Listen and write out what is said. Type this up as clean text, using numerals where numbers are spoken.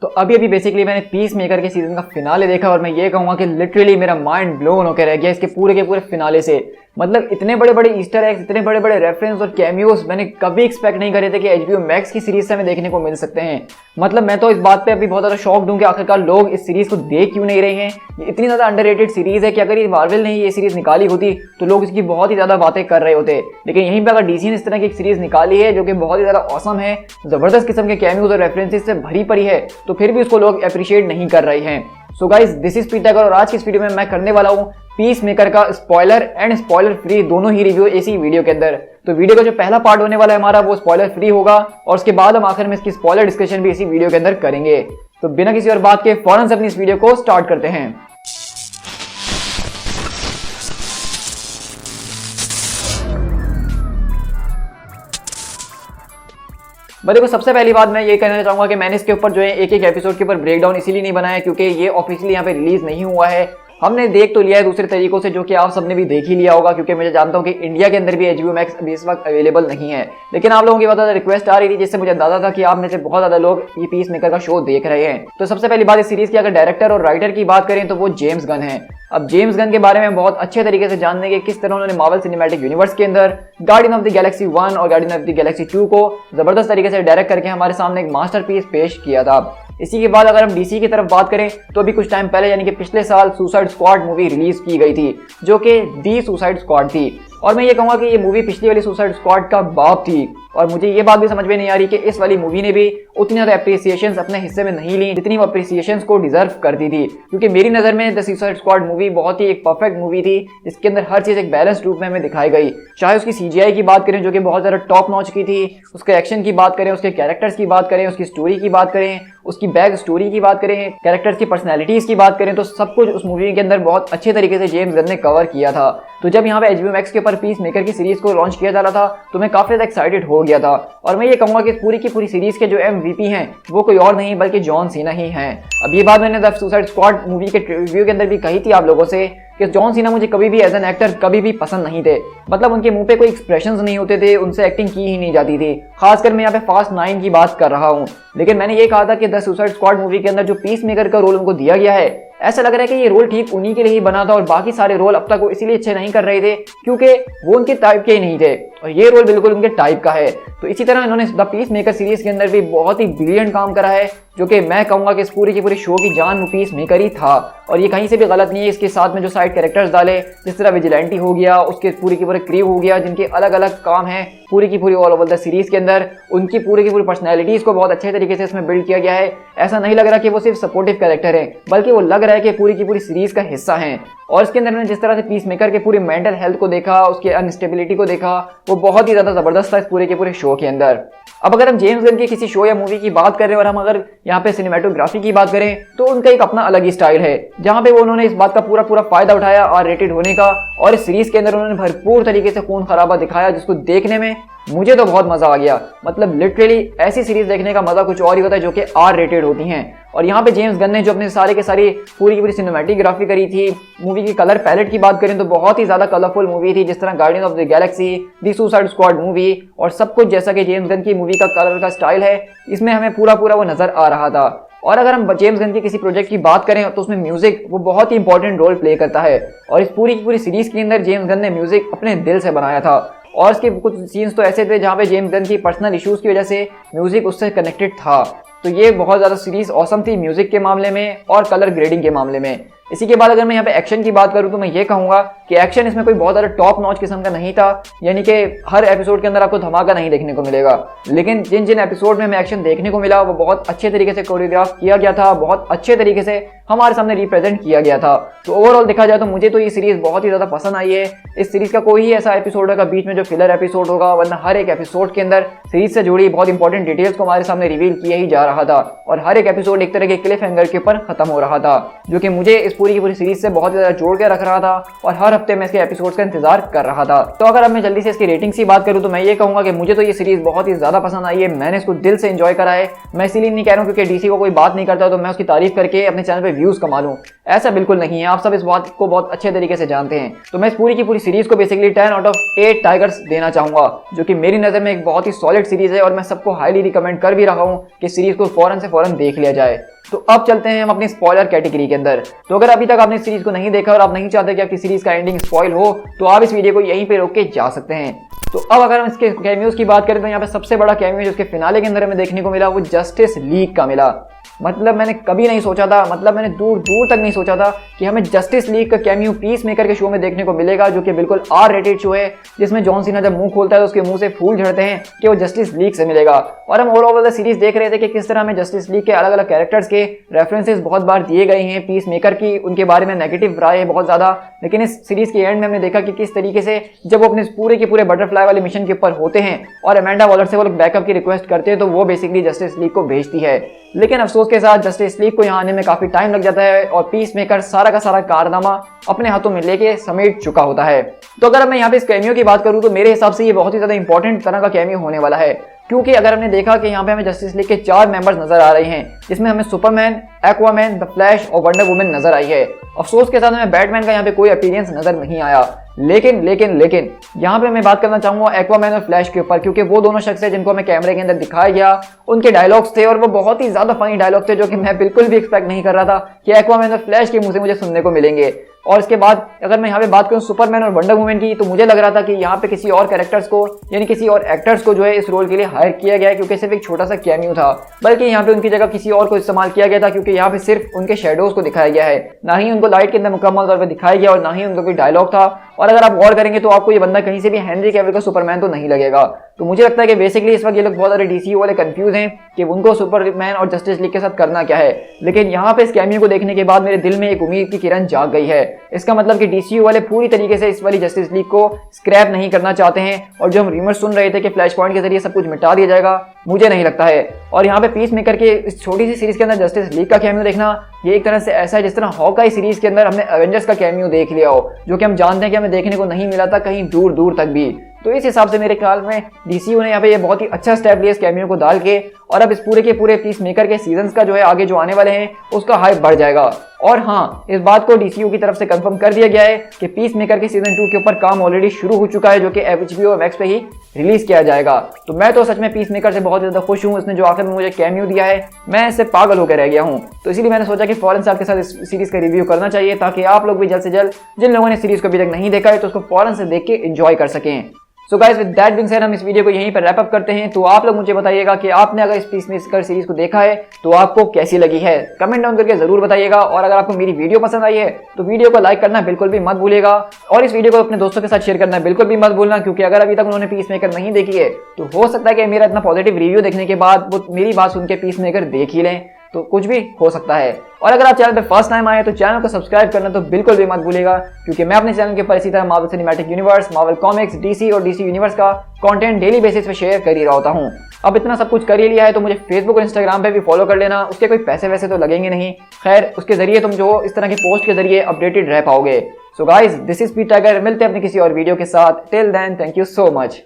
तो अभी बेसिकली मैंने पीस मेकर के सीजन का फिनाले देखा और मैं ये कहूँगा कि लिटरली मेरा माइंड ब्लोन होकर रह गया इसके पूरे के पूरे फिनाले से। मतलब इतने बड़े बड़े ईस्टर एग्स, इतने बड़े बड़े रेफरेंस और कैमियोस मैंने कभी एक्सपेक्ट नहीं करे थे कि HBO Max की सीरीज से हमें देखने को मिल सकते हैं। मतलब मैं तो इस बात पे अभी बहुत ज़्यादा शॉक्ड हूँ कि आखिरकार लोग इस सीरीज़ को देख क्यों नहीं रहे हैं। ये इतनी ज़्यादा अंडररेटेड सीरीज़ है कि अगर ये मार्वल ने ये सीरीज़ निकाली होती तो लोग इसकी बहुत ही ज़्यादा बातें कर रहे होते। लेकिन यहीं पर अगर DC ने इस तरह की एक सीरीज़ निकाली है जो कि बहुत ही ज़्यादा ऑसम है, ज़बरदस्त किस्म के कैमियोज और रेफरेंसेस से भरी पड़ी है, तो फिर भी उसको लोग अप्रिशिएट नहीं कर रहे हैं। सो गाइज, दिस इज पीटर और आज की इस वीडियो में मैं करने वाला हूँ पीस मेकर का स्पॉइलर एंड स्पॉइलर फ्री दोनों ही रिव्यू इसी वीडियो के अंदर। तो वीडियो का जो पहला पार्ट होने वाला है हमारा वो स्पॉइलर फ्री होगा और उसके बाद हम आखिर में इसकी स्पॉइलर डिस्कशन भी इसी वीडियो के अंदर करेंगे। तो बिना किसी और बात के फौरन से अपनी इस वीडियो को स्टार्ट करते हैं। देखो, सबसे पहली बात मैं ये कहना चाहूंगा कि मैंने इसके ऊपर जो है एक एक एपिसोड के ऊपर ब्रेकडाउन इसीलिए नहीं बनाया क्योंकि ये ऑफिशियली यहाँ पे रिलीज नहीं हुआ है। हमने देख तो लिया है दूसरे तरीकों से, जो कि आप सबने भी देख ही लिया होगा, क्योंकि मैं जानता हूँ कि इंडिया के अंदर भी HBO Max अभी इस वक्त अवेलेबल नहीं है। लेकिन आप लोगों की बहुत ज़्यादा रिक्वेस्ट आ रही थी जिससे मुझे अंदाजा था कि आप में से बहुत ज़्यादा लोग ये पीस मेकर का शो देख रहे हैं। तो सबसे पहली बात, इस सीरीज की अगर डायरेक्टर और राइटर की बात करें तो वो जेम्स गन है। अब जेम्स गन के बारे में बहुत अच्छे तरीके से जानने के किस तरह उन्होंने मार्वल सिनेमैटिक यूनिवर्स के अंदर गार्डियन ऑफ द गैलेक्सी 1 और गार्डियन ऑफ द गैलेक्सी 2 को जबरदस्त तरीके से डायरेक्ट करके हमारे सामने एक मास्टरपीस पेश किया था। इसी के बाद अगर हम DC की तरफ बात करें तो अभी कुछ टाइम पहले यानी कि पिछले साल सुसाइड स्क्वाड मूवी रिलीज की गई थी जो कि दी सुसाइड स्क्वाड थी। और मैं ये कहूँगा कि ये मूवी पिछली वाली सुसाइड स्क्वाड का बाप थी। और मुझे ये बात भी समझ में नहीं आ रही कि इस वाली मूवी ने भी उतनी ज़्यादा अप्रिसिएशंस अपने हिस्से में नहीं ली जितनी वो अप्रिसिएशंस को डिजर्व करती थी। क्योंकि मेरी नज़र में द सुसाइड स्क्वाड मूवी बहुत ही एक परफेक्ट मूवी थी जिसके अंदर हर चीज़ एक बैलेंस रूप में हमें दिखाई गई। चाहे उसकी CGI की बात करें जो कि बहुत ज़्यादा टॉप नॉच की थी, उसके एक्शन की बात करें, उसके कैरेक्टर्स की बात करें, उसकी स्टोरी की बात करें, उसकी बैक स्टोरी की बात करें, कैरेक्टर्स की पर्सनैलिटीज़ की बात करें, तो सब कुछ उस मूवी के अंदर बहुत अच्छे तरीके से जेम्स गन ने कवर किया था। तो जब यहाँ पे HBO Max के ऊपर पीस मेकर की सीरीज को लॉन्च किया जा रहा था तो मैं काफ़ी ज़्यादा एक्साइटेड हो गया था। और मैं ये कहूँगा कि इस पूरी की पूरी सीरीज के जो MVP हैं वो कोई और नहीं बल्कि जॉन सीना ही हैं। अब ये बात मैंने द सुसाइड स्क्वाड मूवी के रिव्यू के अंदर भी कही थी आप लोगों से कि जॉन सीना मुझे कभी भी एज एन एक्टर कभी भी पसंद नहीं थे। मतलब उनके मुंह पे कोई एक्सप्रेशंस नहीं होते थे, उनसे एक्टिंग की ही नहीं जाती थी। खासकर मैं यहाँ पे फास्ट 9 की बात कर रहा हूँ। लेकिन मैंने ये कहा था कि द सुसाइड स्क्वाड मूवी के अंदर जो पीस मेकर का रोल उनको दिया गया है, ऐसा लग रहा है कि ये रोल ठीक उन्हीं के लिए ही बना था और बाकी सारे रोल अब तक वो इसीलिए अच्छे नहीं कर रहे थे क्योंकि वो उनके टाइप के ही नहीं थे और ये रोल बिल्कुल उनके टाइप का है। तो इसी तरह इन्होंने द पीस मेकर सीरीज के अंदर भी बहुत ही ब्रिलियंट काम करा है जो कि मैं कहूँगा कि इस पूरी की पूरी शो की जान पीस मेकर ही था। और ये कहीं से भी गलत नहीं है। इसके साथ में जो साइड कैरेक्टर्स डाले, जिस तरह विजिलेंटी हो गया, उसके पूरी की पूरी क्रू हो गया जिनके अलग अलग काम हैं पूरी की पूरी ऑल ओवर द सीरीज के अंदर, उनकी पूरी की पूरी पर्सनैलिटीज़ को बहुत अच्छे तरीके से इसमें बिल्ड किया गया है। ऐसा नहीं लग रहा कि वो सिर्फ सपोर्टिव कैरेक्टर है बल्कि वो लग रहा है कि पूरी की पूरी सीरीज का हिस्सा हैं। और इसके अंदर मैंने जिस तरह से पीस मेकर के पूरी मेंटल हेल्थ को देखा, उसके अनस्टेबिलिटी को देखा, वो बहुत ही ज़्यादा ज़बरदस्त था इस पूरे के पूरे शो के अंदर। अब अगर हम जेम्स गन के किसी शो या मूवी की बात करें और हम अगर यहाँ पे सिनेमेटोग्राफी की बात करें तो उनका एक अपना अलग ही स्टाइल है जहाँ पे वो उन्होंने इस बात का पूरा फायदा उठाया R-rated होने का। और इस सीरीज के अंदर उन्होंने भरपूर तरीके से खून खराबा दिखाया जिसको देखने में मुझे तो बहुत मजा आ गया। मतलब लिटरली ऐसी सीरीज देखने का मजा कुछ और ही होता है जो कि R-rated होती हैं। और यहाँ पे जेम्स गन ने जो अपने सारे के सारी पूरी की पूरी सिनेमैटिक करी थी, मूवी की कलर पैलेट की बात करें तो बहुत ही ज़्यादा कलरफुल मूवी थी, जिस तरह guardian of the Galaxy, the suicide squad movie और सब कुछ जैसा कि जेम्स गन की मूवी का कलर का स्टाइल है इसमें हमें पूरा वो नज़र आ रहा था। और अगर हम जेम्स गन के किसी प्रोजेक्ट की बात करें तो उसमें म्यूजिक वो बहुत ही इंपॉर्टेंट रोल प्ले करता है। और इस पूरी की पूरी सीरीज के अंदर जेम्स गन ने म्यूजिक अपने दिल से बनाया था। और इसके कुछ सीन्स तो ऐसे थे जहाँ पे जेम्स गन की पर्सनल इश्यूज की वजह से म्यूजिक उससे कनेक्टेड था। तो ये बहुत ज़्यादा सीरीज ऑसम थी म्यूजिक के मामले में और कलर ग्रेडिंग के मामले में। इसी के बाद अगर मैं यहाँ पे एक्शन की बात करूँ तो मैं ये कहूँगा कि एक्शन इसमें कोई बहुत ज़्यादा टॉप नॉच किस्म का नहीं था, यानी कि हर एपिसोड के अंदर आपको धमाका नहीं देखने को मिलेगा। लेकिन जिन जिन एपिसोड में हमें एक्शन देखने को मिला वो बहुत अच्छे तरीके से कोरियोग्राफ किया गया था, बहुत अच्छे तरीके से हमारे सामने रिप्रेजेंट किया गया था। तो ओवरऑल देखा जाए तो मुझे तो ये सीरीज़ बहुत ही ज़्यादा पसंद आई है। इस सीरीज़ का कोई ही ऐसा एपिसोड होगा बीच में जो फिलर एपिसोड होगा, वरना हर एक एपिसोड के अंदर सीरीज से जुड़ी बहुत इंपॉर्टेंट डिटेल्स को हमारे सामने रिवील किया ही जा रहा था और हर एक एपिसोड एक तरह के क्लिफ हैंगर के ऊपर खत्म हो रहा था, जो कि मुझे इस पूरी की पूरी सीरीज से बहुत ज़्यादा जोड़ के रख रहा था और हर हफ्ते मैं इसके एपिसोड्स का इंतजार कर रहा था। तो अगर अब मैं जल्दी से इसकी रेटिंग की बात करूँ तो मैं ये कहूँगा कि मुझे तो ये सीरीज बहुत ही ज़्यादा पसंद आई है, मैंने इसको दिल से एंजॉय करा है। मैं इसीलिए नहीं कह रहा हूँ क्योंकि डीसी को कोई बात नहीं करता तो मैं उसकी तारीफ करके अपने चैनल पर व्यूज़ कमा लूँ, ऐसा बिल्कुल नहीं है। आप सब इस बात को बहुत अच्छे तरीके से जानते हैं। तो मैं इस पूरी की पूरी सीरीज को बेसिकली 10 आउट ऑफ 8 टाइगर्स देना चाहूँगा, जो कि मेरी नज़र में एक बहुत ही सॉलिड सीरीज है और मैं सबको हाईली रिकमेंड कर भी रहा हूँ कि सीरीज को फौरन से फौरन देख लिया जाए। तो अब चलते हैं हम अपनी स्पॉइलर कैटेगरी के अंदर। तो अगर अभी तक आपने इस सीरीज को नहीं देखा और आप नहीं चाहते कि आपकी सीरीज का एंडिंग स्पॉइल हो तो आप इस वीडियो को यहीं पे रोक के जा सकते हैं। तो अब अगर हम इसके कैमियोज की बात करें तो यहाँ पे सबसे बड़ा कैमियो जो इसके फिनाले के अंदर हमें देखने को मिला वो जस्टिस लीग का मिला। मतलब मैंने कभी नहीं सोचा था, मतलब मैंने दूर दूर तक नहीं सोचा था कि हमें जस्टिस लीग का कैमियो पीस मेकर के शो में देखने को मिलेगा, जो कि बिल्कुल आर रेटेड शो है, जिसमें जॉन सीना जब मुंह खोलता है तो उसके मुंह से फूल झड़ते हैं कि वो जस्टिस लीग से मिलेगा। और हम ऑल ओवर द सीरीज देख रहे थे कि किस तरह हमें जस्टिस लीग के अलग अलग कैरेक्टर्स के रेफरेंसेस बहुत बार दिए गए हैं, पीस मेकर की उनके बारे में नेगेटिव राय है बहुत ज्यादा। लेकिन इस सीरीज के एंड में हमने देखा कि किस तरीके से जब वो अपने पूरे के पूरे बटरफ्लाई वाले मिशन के ऊपर होते हैं और अमेंडा वॉलर से वो लोग बैकअप की रिक्वेस्ट करते हैं तो वो बेसिकली जस्टिस लीग को भेजती है। लेकिन अफसोस के साथ जस्टिस लीग को यहाँ आने में काफी टाइम लग जाता है और पीस मेकर सारा का सारा कारनामा अपने हाथों में लेके समेट चुका होता है। तो अगर मैं यहाँ पे इस कैमियो की बात करूँ तो मेरे हिसाब से ये बहुत ही ज्यादा इंपॉर्टेंट तरह का कैमियो होने वाला है, क्योंकि अगर हमने देखा कि यहाँ पे हमें जस्टिस लीग के 4 मेंबर्स नजर आ रहे हैं, जिसमें हमें सुपरमैन, एक्वामैन, द फ्लैश और वंडर वुमन नजर आई है। अफसोस के साथ हमें बैटमैन का यहाँ पे कोई अपीयरेंस नजर नहीं आया। लेकिन यहाँ पे मैं बात करना चाहूंगा एक्वामैन और फ्लैश के ऊपर, क्योंकि वो दोनों शख्स है जिनको हमें कैमरे के अंदर दिखाया गया, उनके डायलॉग्स थे और वो बहुत ही ज्यादा फनी डायलॉग थे जो कि मैं बिल्कुल भी एक्सपेक्ट नहीं कर रहा था कि एक्वामैन और फ्लैश के मुंह से मुझे सुनने को मिलेंगे। और इसके बाद अगर मैं यहाँ पे बात करूँ सुपरमैन और वंडर वुमन की, तो मुझे लग रहा था कि यहाँ पे किसी और कैरेक्टर्स को यानी किसी और एक्टर्स को जो है इस रोल के लिए हायर किया गया है, क्योंकि सिर्फ एक छोटा सा कैमियो था, बल्कि यहाँ पे उनकी जगह किसी और को इस्तेमाल किया गया था, क्योंकि यहाँ पे सिर्फ उनके शेडोज को दिखाया गया है, ना ही उनको लाइट के अंदर मुकम्मल तौर पर दिखाया गया और ना ही उनका कोई डायलॉग था। और अगर आप गौर करेंगे तो आपको ये बंदा कहीं से भी हेनरी कैविल का सुपरमैन तो नहीं लगेगा। तो मुझे लगता है कि बेसिकली इस वक्त ये लोग बहुत सारे डीसीयू वाले कंफ्यूज हैं कि उनको सुपरमैन और जस्टिस लीग के साथ करना क्या है। लेकिन यहाँ पे इस कैमियो को देखने के बाद मेरे दिल में एक उम्मीद की किरण जाग गई है। इसका मतलब कि डीसीयू वाले पूरी तरीके से इस वाली जस्टिस लीग को स्क्रैप नहीं करना चाहते हैं, और जो हम र्यूमर्स सुन रहे थे कि फ्लैश पॉइंट के जरिए सब कुछ मिटा दिया जाएगा, मुझे नहीं लगता है। और यहाँ पे पीस मेकर के इस छोटी सी सीरीज के अंदर जस्टिस लीग का कैमियो देखना ये एक तरह से ऐसा है जिस तरह हॉकाई सीरीज के अंदर हमने एवेंजर्स का कैमियो देख लिया हो, जो कि हम जानते हैं कि हमें देखने को नहीं मिला था कहीं दूर दूर तक भी। तो इस हिसाब से मेरे ख्याल में डीसीयू ने यहाँ पे ये बहुत ही अच्छा स्टेप लिया इस कैमियो को डाल के, और अब इस पूरे के पूरे पीस मेकर के सीजन्स का जो है आगे जो आने वाले हैं उसका हाइप बढ़ जाएगा। और हाँ, इस बात को डीसीयू की तरफ से कंफर्म कर दिया गया है कि पीस मेकर के सीजन 2 के ऊपर काम ऑलरेडी शुरू हो चुका है, जो कि HBO मैक्स पे ही रिलीज किया जाएगा। तो मैं तो सच में पीस मेकर से बहुत ज्यादा खुश हूँ। इसने जो आखिर में मुझे कैमियो दिया है मैं इससे पागल होकर रह गया हूँ। तो इसीलिए मैंने सोचा कि फौरन से आपके साथ इस सीरीज का रिव्यू करना चाहिए, ताकि आप लोग भी जल्द से जल्द, जिन लोगों ने सीरीज को अभी तक नहीं देखा है, तो उसको फौरन से देख के एंजॉय कर सकें। So guys, with that being said हम इस वीडियो को यहीं पर रैप अप करते हैं। तो आप लोग मुझे बताइएगा कि आपने अगर इस पीस मेकर सीरीज को देखा है तो आपको कैसी लगी है, कमेंट डाउन करके जरूर बताइएगा। और अगर आपको मेरी वीडियो पसंद आई है तो वीडियो को लाइक करना बिल्कुल भी मत भूलिएगा, और इस वीडियो को अपने दोस्तों के साथ शेयर करना बिल्कुल भी मत भूलना, क्योंकि अगर अभी तक उन्होंने पीस मेकर नहीं देखी है तो हो सकता है कि मेरा इतना पॉजिटिव रिव्यू देखने के बाद वो मेरी बात सुन के पीस मेकर देख ही लें, तो कुछ भी हो सकता है। और अगर आप चैनल पे फर्स्ट टाइम आए तो चैनल को सब्सक्राइब करना तो बिल्कुल भी मत भूलिएगा, क्योंकि मैं अपने चैनल के ऊपर इसी तरह Marvel cinematic universe, Marvel comics, DC और डीसी यूनिवर्स का कंटेंट डेली बेसिस पे शेयर कर ही रहा होता हूँ। अब इतना सब कुछ कर ही लिया है तो मुझे फेसबुक और इंस्टाग्राम पे भी फॉलो कर लेना, उसके कोई पैसे वैसे तो लगेंगे नहीं। खैर, उसके जरिए तुम जो इस तरह के पोस्ट के जरिए अपडेटेड रह पाओगे। So guys, this is P Tiger, मिलते हैं अपने किसी और वीडियो के साथ। Till then, thank you so much.